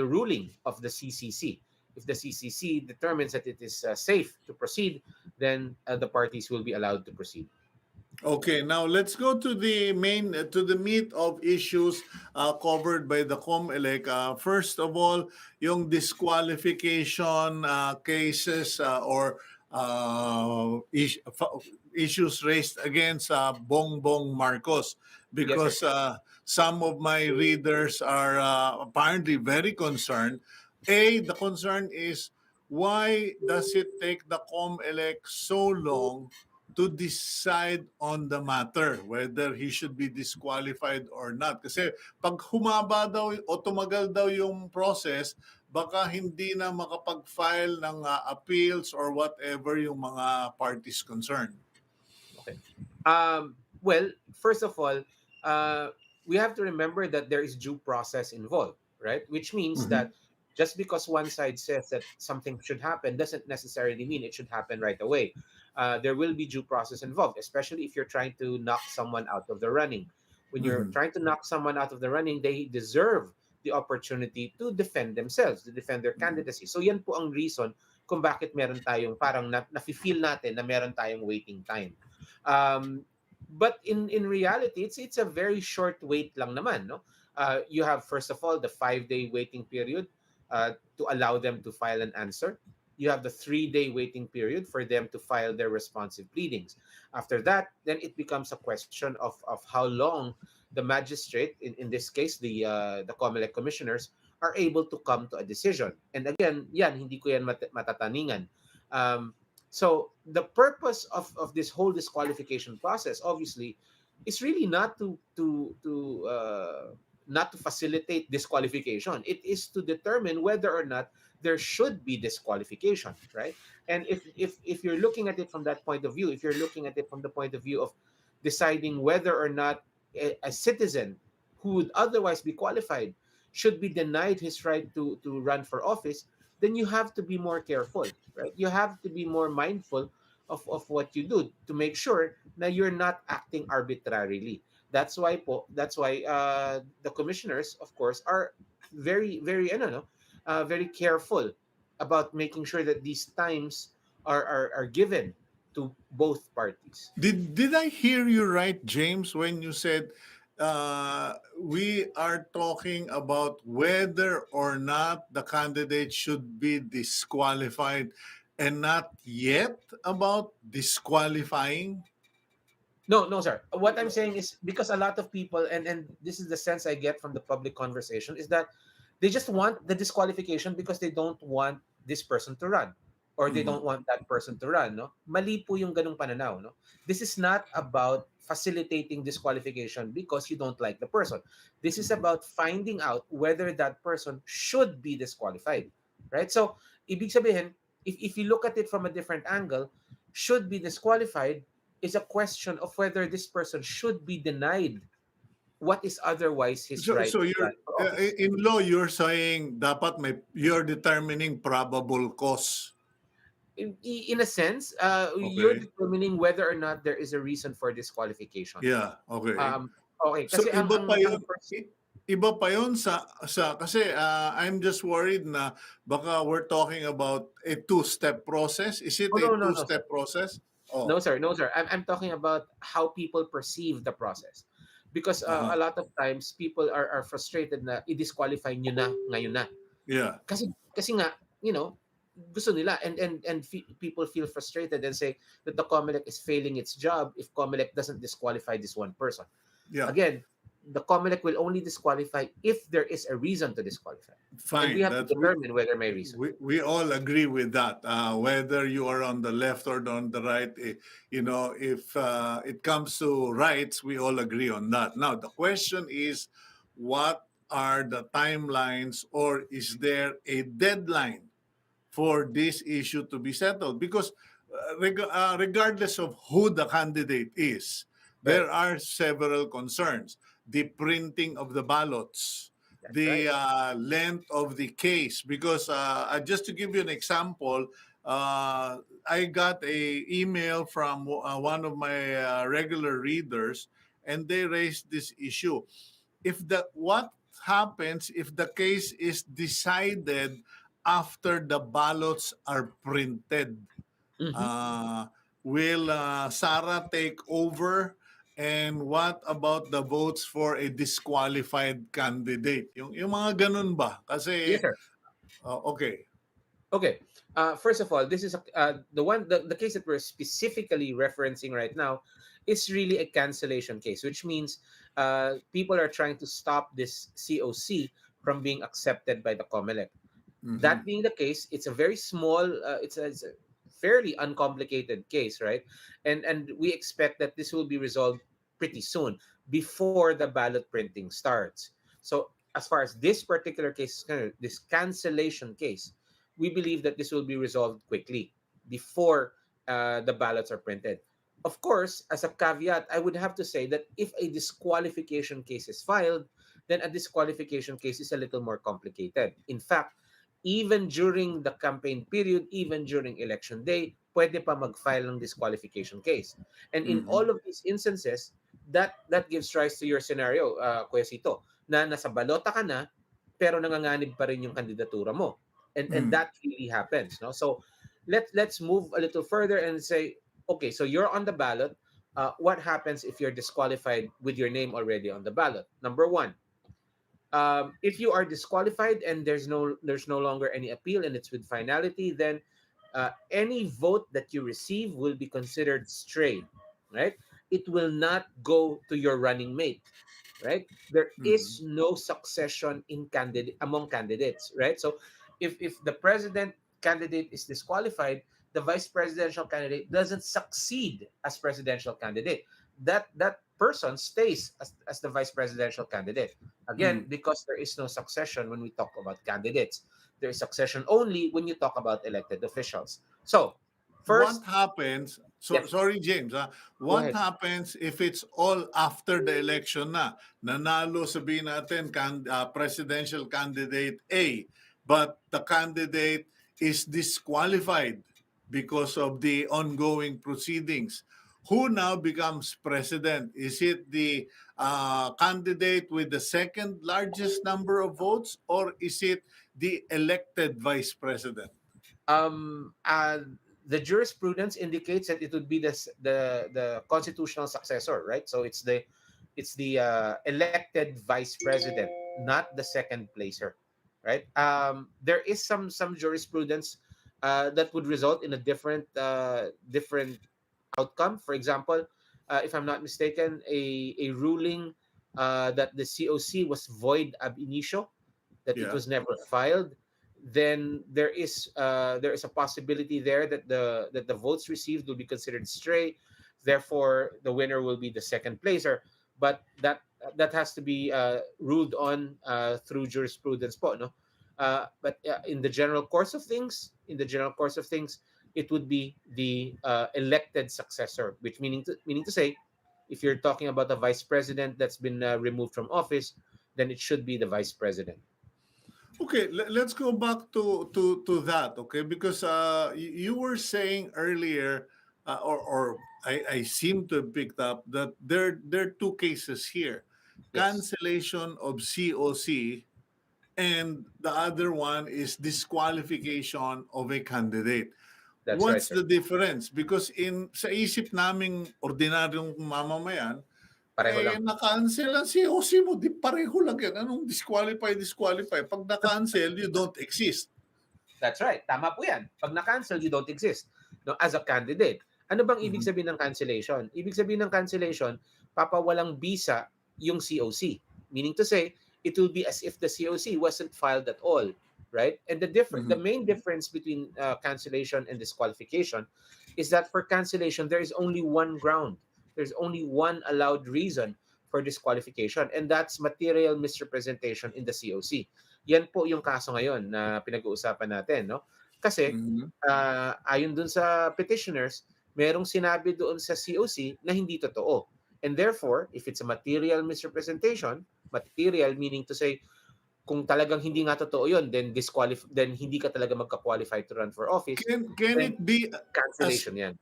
Speaker 2: ruling of the CCC. If the CCC determines that it is safe to proceed, then the parties will be allowed to proceed.
Speaker 1: Okay, now let's go to the to the meat of issues covered by the COMELEC. First of all, yung disqualification cases or issues raised against Bongbong Marcos,
Speaker 2: Yes, sir.
Speaker 1: because some of my readers are apparently very concerned. The concern is, why does it take the COMELEC so long to decide on the matter whether he should be disqualified or not? Kasi pag humaba daw o tumagal daw yung process, baka hindi na makapag-file ng appeals or whatever yung mga parties concerned.
Speaker 2: Okay. Well, first of all, uh, we have to remember that there is due process involved, right? Which means
Speaker 1: Mhm.
Speaker 2: that just because one side says that something should happen doesn't necessarily mean it should happen right away. There will be due process involved, especially if you're trying to knock someone out of the running. When you're
Speaker 1: Mhm.
Speaker 2: trying to knock someone out of the running, they deserve the opportunity to defend themselves, to defend their
Speaker 1: Mhm.
Speaker 2: candidacy. So yan po ang reason kung bakit meron tayong parang nafe-feel natin na meron tayong waiting time. Um, but in reality, it's a very short wait lang naman, no? You have, first of all, the 5-day waiting period to allow them to file an answer. You have the 3-day waiting period for them to file their responsive pleadings. After that, then it becomes a question of how long the magistrate, in this case the COMELEC commissioners, are able to come to a decision. And again, yan, hindi ko yan matataningan. Um, so the purpose of this whole disqualification process, obviously, is really not to facilitate disqualification. It is to determine whether or not there should be disqualification, right? And if you're looking at it from that point of view, if you're looking at it from the point of view of deciding whether or not a citizen who would otherwise be qualified should be denied his right to run for office, then you have to be more careful, right? You have to be more mindful of what you do to make sure that you're not acting arbitrarily. That's why the commissioners, of course, are very I don't know, very careful about making sure that these times are given to both parties.
Speaker 1: Did I hear you right, James, when you said we are talking about whether or not the candidate should be disqualified and not yet about disqualifying?
Speaker 2: No, no, sir. What I'm saying is, because a lot of people, and this is the sense I get from the public conversation, is that they just want the disqualification because they don't want this person to run, or they
Speaker 1: Mhm.
Speaker 2: don't want that person to run. No, mali po yung ganung pananaw. No, this is not about facilitating disqualification because you don't like the person. This is about finding out whether that person should be disqualified, right? So, ibig sabihin, if you look at it from a different angle, should be disqualified is a question of whether this person should be denied what is otherwise his
Speaker 1: So,
Speaker 2: right
Speaker 1: so
Speaker 2: to run
Speaker 1: you're
Speaker 2: for office.
Speaker 1: in law, you're saying dapat you're determining probable cause.
Speaker 2: In a sense, you're
Speaker 1: Okay.
Speaker 2: determining whether or not there is a reason for disqualification.
Speaker 1: Yeah. Okay.
Speaker 2: Um, okay,
Speaker 1: So
Speaker 2: kasi
Speaker 1: iba pa
Speaker 2: ang
Speaker 1: yun,
Speaker 2: first,
Speaker 1: iba pa yon sa kasi I'm just worried na baka we're talking about a two-step process. Is it
Speaker 2: Oh
Speaker 1: a
Speaker 2: no, no, no, sir.
Speaker 1: two-step process?
Speaker 2: No,
Speaker 1: Oh,
Speaker 2: sir. No, sir. I'm talking about how people perceive the process. Because a
Speaker 1: uh-huh.
Speaker 2: lot of times people are frustrated na i-disqualify nyo na ngayon na.
Speaker 1: Yeah.
Speaker 2: Kasi nga, you know, gusto nila people feel frustrated and say that the Comelec is failing its job if Comelec doesn't disqualify this one person.
Speaker 1: Yeah.
Speaker 2: Again, the Comelec will only disqualify if there is a reason to disqualify. And we
Speaker 1: Fine.
Speaker 2: have to
Speaker 1: That's
Speaker 2: determine whether may reason.
Speaker 1: we all agree with that. Whether you are on the left or on the right, if it comes to rights, we all agree on that. Now the question is, what are the timelines, or is there a deadline for this issue to be settled? Because regardless of who the candidate is,
Speaker 2: Right.
Speaker 1: there are several concerns. The printing of the ballots,
Speaker 2: That's right.
Speaker 1: the length of the case. Because just to give you an example, I got a email from one of my regular readers, and they raised this issue. If the what happens if the case is decided after the ballots are printed?
Speaker 2: Mm-hmm.
Speaker 1: Uh, will Sarah take over? And what about the votes for a disqualified candidate? Yung mga ganun ba? Kasi,
Speaker 2: Yes, sir.
Speaker 1: okay.
Speaker 2: Okay. First of all, this is the case that we're specifically referencing right now is really a cancellation case, which means people are trying to stop this COC from being accepted by the COMELEC.
Speaker 1: Mm-hmm.
Speaker 2: That being the case, it's a very small, it's a fairly uncomplicated case, right? And we expect that this will be resolved pretty soon before the ballot printing starts. So as far as this particular case is concerned, this cancellation case, we believe that this will be resolved quickly before the ballots are printed. Of course, as a caveat, I would have to say that if a disqualification case is filed, then a disqualification case is a little more complicated. In fact, even during the campaign period, even during election day, pwede pa mag-file ng disqualification case. And in
Speaker 1: Mm-hmm.
Speaker 2: all of these instances, that gives rise to your scenario, Kuya Sito, na nasa balota ka na, pero nanganganib pa rin yung kandidatura mo. And
Speaker 1: Mm-hmm.
Speaker 2: that really happens. No? So let's move a little further and say, okay, so you're on the ballot. What happens if you're disqualified with your name already on the ballot? Number one, if you are disqualified and there's no longer any appeal and it's with finality, then any vote that you receive will be considered stray, right? It will not go to your running mate, right? There
Speaker 1: Mm-hmm.
Speaker 2: is no succession in candidate among candidates, right? So if the president candidate is disqualified, the vice presidential candidate doesn't succeed as presidential candidate. That person stays as the vice presidential candidate.
Speaker 1: Mm-hmm.
Speaker 2: Again, because there is no succession when we talk about candidates. There is succession only when you talk about elected officials. So,
Speaker 1: What
Speaker 2: first,
Speaker 1: happens,
Speaker 2: yep,
Speaker 1: sorry James,
Speaker 2: go
Speaker 1: what
Speaker 2: ahead.
Speaker 1: happens if it's all after the election na? Nanalo, sabihin natin, presidential candidate A, but the candidate is disqualified because of the ongoing proceedings. Who now becomes president? Is it the candidate with the second largest number of votes, or is it the elected vice president?
Speaker 2: Um, uh, the jurisprudence indicates that it would be the constitutional successor, right? So it's the elected vice president, not the second placer, right? There is some jurisprudence that would result in a different outcome. For example, if I'm not mistaken, a ruling that the COC was void ab initio, that it
Speaker 1: Yeah.
Speaker 2: was never filed, then there is a possibility there that the votes received will be considered stray. Therefore, the winner will be the second placer. But that has to be ruled on through jurisprudence po, no? But in the general course of things, it would be the elected successor, which meaning to say, if you're talking about a vice president that's been removed from office, then it should be the vice president.
Speaker 1: Okay, let's go back to that. Okay, because you were saying earlier, or I seem to have picked up that there are two cases here.
Speaker 2: Yes,
Speaker 1: cancellation of COC, and the other one is disqualification of a candidate.
Speaker 2: that's right,
Speaker 1: What's
Speaker 2: sir.
Speaker 1: the difference? Because sa isip naming ordinaryong mamamayan,
Speaker 2: Pareho
Speaker 1: eh,
Speaker 2: lang.
Speaker 1: na-cancel ang COC mo, di pareho lang yan. Anong disqualify? Pag na-cancel, you don't exist.
Speaker 2: That's right. Tama po yan. Pag na-cancel, you don't exist, no, as a candidate. Ano bang ibig
Speaker 1: Mhm.
Speaker 2: sabihin ng cancellation? Ibig sabihin ng cancellation, papawalang bisa yung COC. Meaning to say, it will be as if the COC wasn't filed at all, right? And the
Speaker 1: Mhm.
Speaker 2: main difference between cancellation and disqualification is that for cancellation, there is only one ground. There's only one allowed reason for disqualification, and that's material misrepresentation in the COC. Yan po yung kaso ngayon na pinag-uusapan natin, no? Kasi
Speaker 1: Mhm.
Speaker 2: ayon dun sa petitioners, merong sinabi doon sa COC na hindi totoo. And therefore, if it's a material misrepresentation, material meaning to say kung talagang hindi nga totoo 'yon, then hindi ka talaga magka-qualify to run for office,
Speaker 1: Can
Speaker 2: then
Speaker 1: it be as
Speaker 2: cancellation 'yan.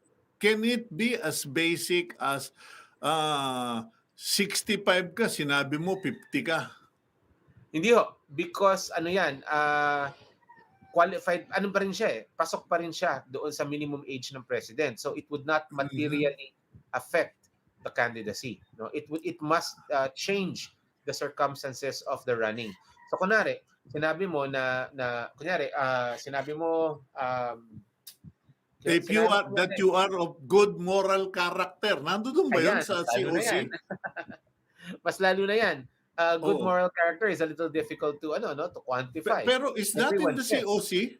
Speaker 1: basic as uh, 65 ka, sinabi mo 50 ka?
Speaker 2: Hindi ho, because ano 'yan, qualified ano pa rin siya, pasok pa rin siya doon sa minimum age ng president. So it would not
Speaker 1: Mhm.
Speaker 2: materially affect the candidacy, no? It must change the circumstances of the running. So kunwari, sinabi mo
Speaker 1: If you
Speaker 2: sinabi
Speaker 1: are that
Speaker 2: kunwari,
Speaker 1: you are of good moral character, nandoon ba yun
Speaker 2: ayan,
Speaker 1: sa
Speaker 2: mas lalo na 'yan.
Speaker 1: COC?
Speaker 2: Mas lalo na 'yan. Good
Speaker 1: Oo.
Speaker 2: moral character is a little difficult to ano no, to quantify.
Speaker 1: Pero is that in
Speaker 2: Everyone
Speaker 1: the
Speaker 2: says.
Speaker 1: COC?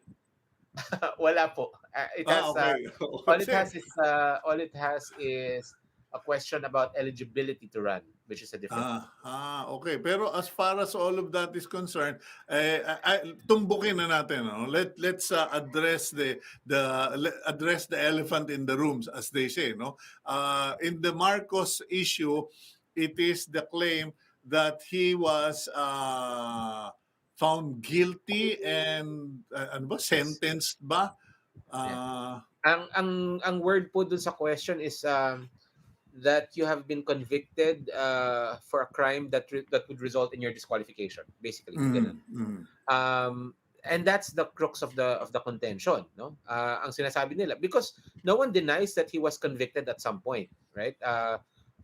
Speaker 2: Wala po. It has
Speaker 1: Okay.
Speaker 2: all it
Speaker 1: Kasi
Speaker 2: has is a question about eligibility to run, which is a different thing.
Speaker 1: okay. Pero as far as all of that is concerned, tumbukin na natin. No? Let's address address the elephant in the rooms, as they say. No, in the Marcos issue, it is the claim that he was found guilty and ano ba,
Speaker 2: Yes.
Speaker 1: sentenced ba?
Speaker 2: Yeah.
Speaker 1: Uh,
Speaker 2: Ang word po dun sa question is that you have been convicted for a crime that would result in your disqualification, basically. Ganun.
Speaker 1: mm, mm.
Speaker 2: And that's the crux of the contention, no? Ang sinasabi nila, because no one denies that he was convicted at some point, right?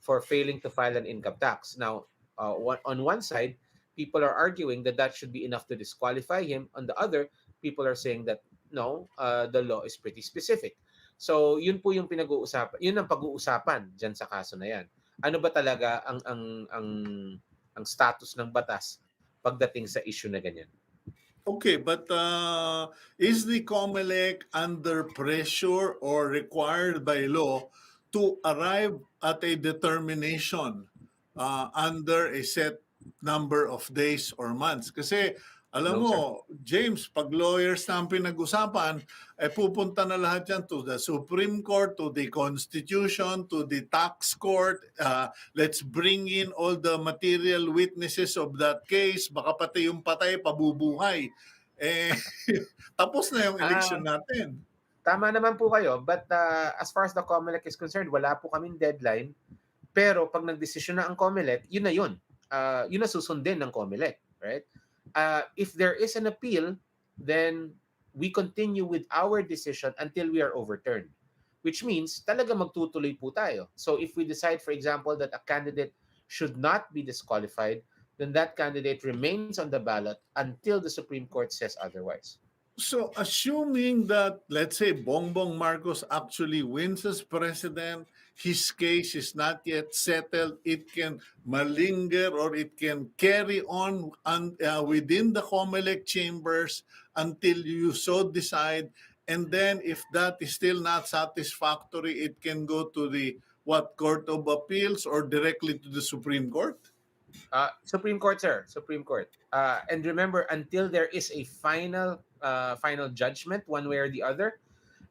Speaker 2: For failing to file an income tax. Now, on one side, people are arguing that that should be enough to disqualify him. On the other, people are saying that no, the law is pretty specific. So, yun po yung pinag-uusapan. Yun ang pag-uusapan diyan sa kaso na yan. Ano ba talaga ang status ng batas pagdating sa issue na ganyan?
Speaker 1: Okay, but is the Comelec under pressure or required by law to arrive at a determination under a set number of days or months? Kasi alam
Speaker 2: No, sir.
Speaker 1: mo, James, pag lawyers na ang pinag-usapan, pupunta na lahat yan to the Supreme Court, to the Constitution, to the Tax Court. Let's bring in all the material witnesses of that case. Baka pati yung patay, pabubuhay. Eh, tapos na yung
Speaker 2: Ah,
Speaker 1: election natin.
Speaker 2: tama naman po kayo, but as far as the COMELEC is concerned, wala po kaming deadline. Pero pag nagdesisyon na ang COMELEC, yun na yun. Yun na susundin ng COMELEC, right? If there is an appeal, then we continue with our decision until we are overturned. Which means, talaga magtutuloy po tayo. So if we decide, for example, that a candidate should not be disqualified, then that candidate remains on the ballot until the Supreme Court says otherwise.
Speaker 1: So assuming that, let's say, Bongbong Marcos actually wins as president, his case is not yet settled, it can malinger or it can carry on within the Comelec chambers until you so decide. And then if that is still not satisfactory, it can go to the Court of Appeals or directly to the Supreme Court?
Speaker 2: Supreme Court, sir. Supreme Court. And remember, until there is a final judgment, one way or the other,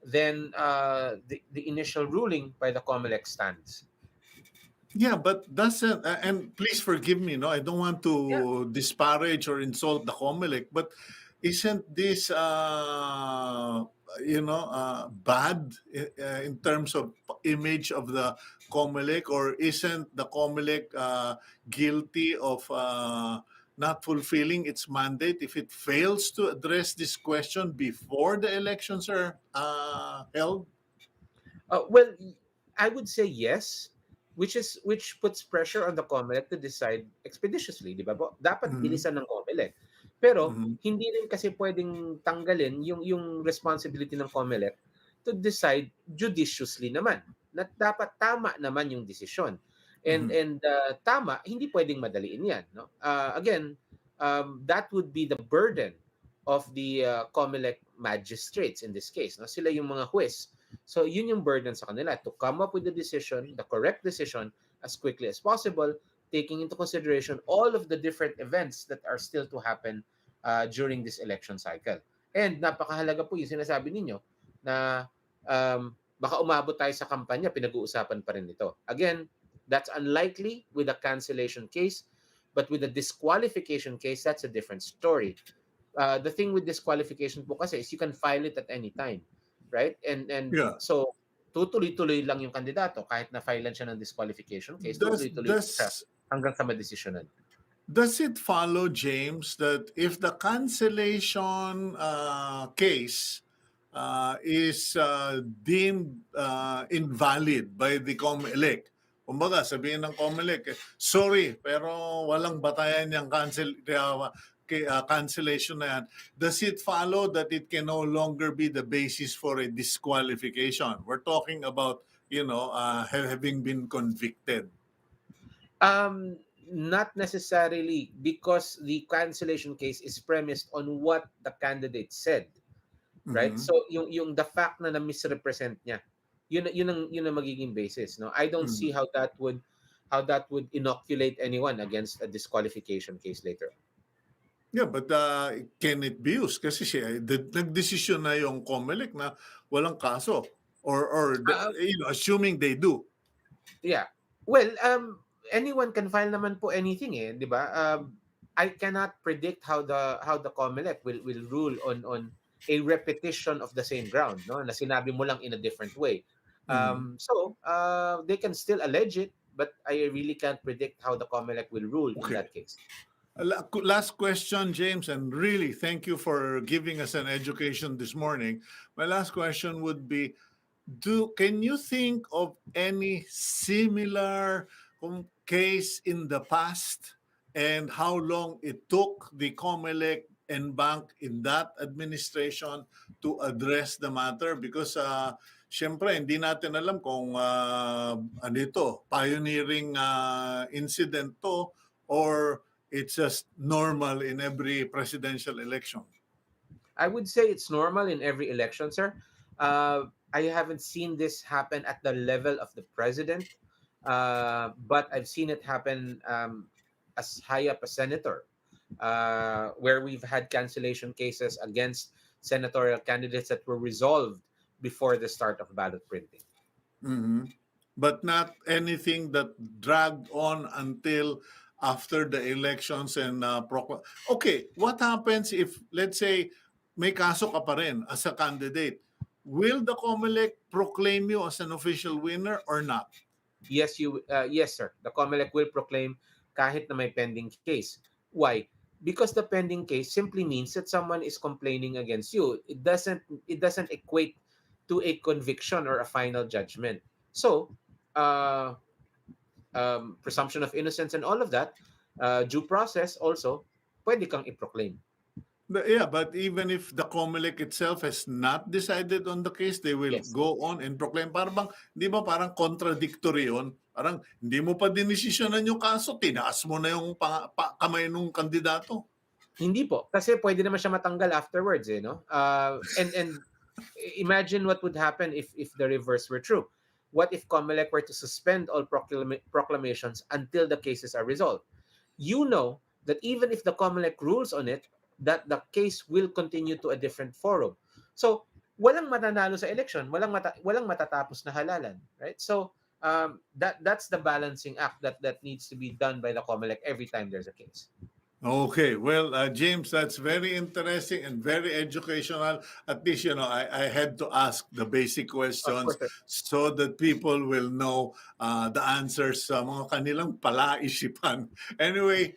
Speaker 2: then the initial ruling by the COMELEC stands.
Speaker 1: Yeah, but doesn't and please forgive me, no, I don't want
Speaker 2: Yeah.
Speaker 1: to disparage or insult the Comelec, but isn't this bad in terms of image of the Comelec, or isn't the Comelec guilty of not fulfilling its mandate if it fails to address this question before the elections are held?
Speaker 2: Well, I would say yes, which puts pressure on the COMELEC to decide expeditiously, di ba? Dapat
Speaker 1: Mhm.
Speaker 2: bilisan ng COMELEC. Pero
Speaker 1: Mhm.
Speaker 2: hindi rin kasi pwedeng tanggalin yung responsibility ng COMELEC to decide judiciously naman. Na dapat tama naman yung desisyon.
Speaker 1: Mhm.
Speaker 2: And tama, hindi pwedeng madaliin 'yan, no? Again, that would be the burden of the COMELEC magistrates in this case, no? Sila yung mga huwes. So yun yung burden sa kanila to come up with the decision, the correct decision as quickly as possible, taking into consideration all of the different events that are still to happen during this election cycle. And napakahalaga po yung sinasabi ninyo na baka umabot tayo sa kampanya, pinag-uusapan pa rin ito. Again, that's unlikely with a cancellation case, but with a disqualification case, that's a different story. The thing with disqualification po kasi is you can file it at any time, right? And
Speaker 1: Yeah.
Speaker 2: so tutuloy-tuloy lang yung kandidato kahit na filean siya ng disqualification case,
Speaker 1: Does
Speaker 2: tutuloy-tuloy lang siya
Speaker 1: does
Speaker 2: hanggang sa madesisyonan.
Speaker 1: Does it follow, James, that if the cancellation case is deemed invalid by the COMELEC, kumbaga sabihin ng COMELEC, sorry, pero walang batayan yung cancellation na yan, does it follow that it can no longer be the basis for a disqualification? We're talking about, having been convicted.
Speaker 2: Not necessarily, because the cancellation case is premised on what the candidate said, right?
Speaker 1: Mhm.
Speaker 2: So yung the fact na misrepresent niya, yun ang magiging basis, no? I don't see
Speaker 1: Mhm.
Speaker 2: how that would inoculate anyone against a disqualification case later.
Speaker 1: Yeah, but can it be used? Kasi nagdesisyon na yung COMELEC na walang kaso.
Speaker 2: Uh,
Speaker 1: Assuming they do.
Speaker 2: yeah. Well, anyone can file naman po anything, eh, 'di ba? I cannot predict how the COMELEC will rule on a repetition of the same ground, no? Na sinabi mo lang in a different way.
Speaker 1: Mhm.
Speaker 2: So they can still allege it, but I really can't predict how the COMELEC will rule in
Speaker 1: Okay.
Speaker 2: that case.
Speaker 1: Last question, James, and really thank you for giving us an education this morning. My last question would be, can you think of any similar case in the past, and how long it took the COMELEC and bank in that administration to address the matter? Because syempre hindi natin alam kung ano ito, pioneering incident to, or it's just normal in every presidential election.
Speaker 2: I would say it's normal in every election, sir. I haven't seen this happen at the level of the president, but I've seen it happen as high up as senator, where we've had cancellation cases against senatorial candidates that were resolved before the start of ballot printing.
Speaker 1: Mhm. But not anything that dragged on until after the elections and okay, what happens if, let's say, may kaso ka pa rin as a candidate? Will the COMELEC proclaim you as an official winner or not?
Speaker 2: Yes, sir. The COMELEC will proclaim kahit na may pending case. Why? Because the pending case simply means that someone is complaining against you. It doesn't equate to a conviction or a final judgment. So, uh, presumption of innocence and all of that, due process also, pwede kang i-proclaim.
Speaker 1: Yeah, but even if the COMELEC itself has not decided on the case, they will
Speaker 2: Yes.
Speaker 1: go on and proclaim. Parang bang, di ba parang contradictory yun? Parang hindi mo pa dinesisyonan yung kaso, tinaas mo na yung kamay nung kandidato.
Speaker 2: Hindi po, kasi pwede naman siya matanggal afterwards, eh, no? And imagine what would happen if the reverse were true. What if COMELEC were to suspend all proclamations until the cases are resolved? You know that even if the COMELEC rules on it, that the case will continue to a different forum. So, walang mananalo sa election, walang matatapos na halalan, right? So, that's the balancing act that needs to be done by the COMELEC every time there's a case.
Speaker 1: Okay, well, James, that's very interesting and very educational. At least, I had to ask the basic
Speaker 2: Of
Speaker 1: questions
Speaker 2: course, sir.
Speaker 1: so that people will know the answers sa mga kanilang palaisipan. Anyway,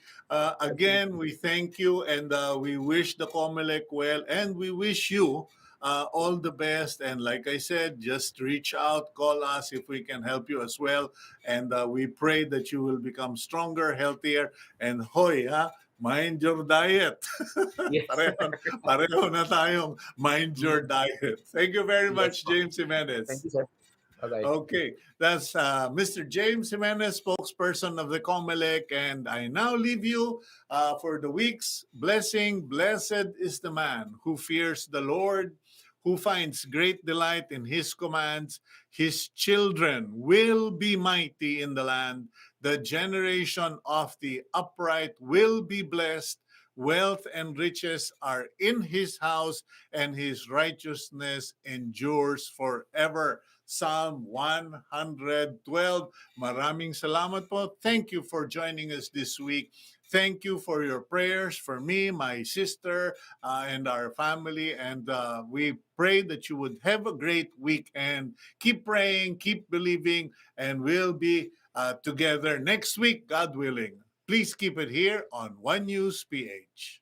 Speaker 1: again, we thank you and we wish the Comelec well and we wish you all the best. And like I said, just reach out, call us if we can help you as well. And we pray that you will become stronger, healthier, and hoy, ha, mind your diet.
Speaker 2: Yes, sir.
Speaker 1: pareho na tayong mind your
Speaker 2: Mm,
Speaker 1: diet. Thank you very
Speaker 2: yes,
Speaker 1: much,
Speaker 2: po.
Speaker 1: James
Speaker 2: Thank
Speaker 1: Jimenez.
Speaker 2: you, sir. Bye-bye.
Speaker 1: Okay, that's Mr. James Jimenez, spokesperson of the Comelec, and I now leave you for the week's blessing. Blessed is the man who fears the Lord, who finds great delight in his commands. His children will be mighty in the land. The generation of the upright will be blessed. Wealth and riches are in his house, and his righteousness endures forever. Psalm 112. Maraming salamat po. Thank you for joining us this week. Thank you for your prayers for me, my sister, and our family. And we pray that you would have a great week and keep praying, keep believing, and we'll be together next week, God willing. Please keep it here on One News PH.